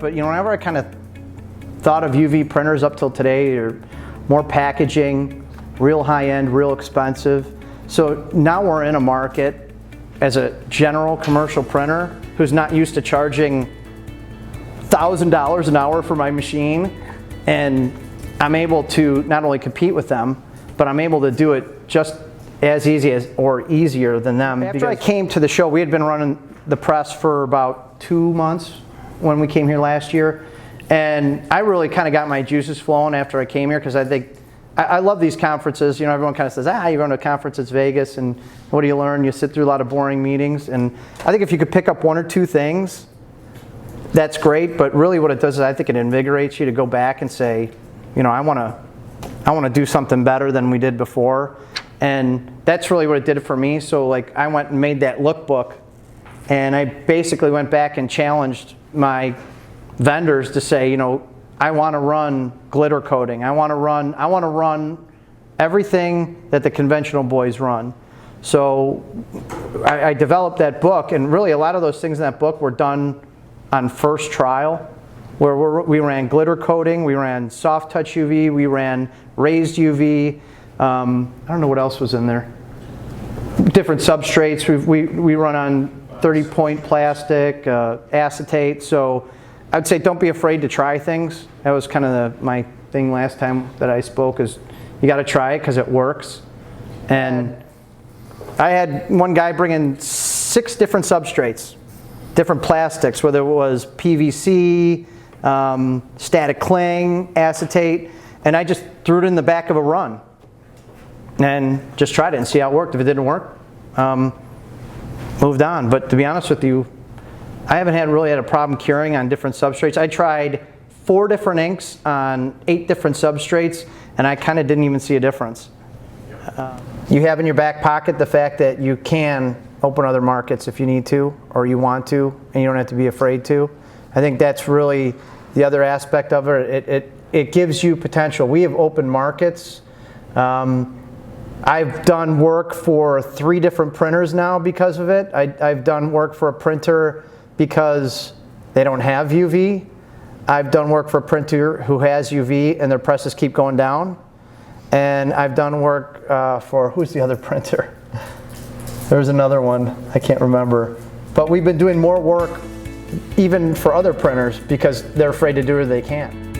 but whenever I kind of thought of UV printers up till today, or more packaging, real high-end, real expensive. So now we're in a market as a general commercial printer who's not used to charging $1,000 an hour for my machine, and I'm able to not only compete with them, but I'm able to do it just as easy as or easier than them. After I came to the show, we had been running the press for about 2 months when we came here last year, and I really kind of got my juices flowing after I came here, because I think I love these conferences. Everyone kind of says, you're going to a conference, it's Vegas, and what do you learn? You sit through a lot of boring meetings, and I think if you could pick up 1 or 2 things, that's great, but really what it does is I think it invigorates you to go back and say, I want to do something better than we did before. And that's really what it did for me. So like I went and made that lookbook, and I basically went back and challenged my vendors to say, I want to run glitter coating. I want to run everything that the conventional boys run. So I developed that book, and really a lot of those things in that book were done on first trial, where we ran glitter coating, we ran soft touch UV, we ran raised UV. I don't know what else was in there. Different substrates. We run on 30-point plastic, acetate. So I'd say don't be afraid to try things. That was kind of my thing last time that I spoke, is you got to try it because it works. And I had one guy bring in 6 different substrates, different plastics, whether it was PVC, static cling, acetate, and I just threw it in the back of a run and just tried it and see how it worked. If it didn't work, moved on. But to be honest with you, I haven't really had a problem curing on different substrates. I tried 4 different inks on 8 different substrates, and I kind of didn't even see a difference. You have in your back pocket the fact that you can open other markets if you need to, or you want to, and you don't have to be afraid to. I think that's really the other aspect of it. It gives you potential. We have open markets. I've done work for 3 different printers now because of it. I've done work for a printer because they don't have UV. I've done work for a printer who has UV and their presses keep going down. And I've done work for, who's the other printer? There's another one, I can't remember. But we've been doing more work even for other printers because they're afraid to do it or they can't.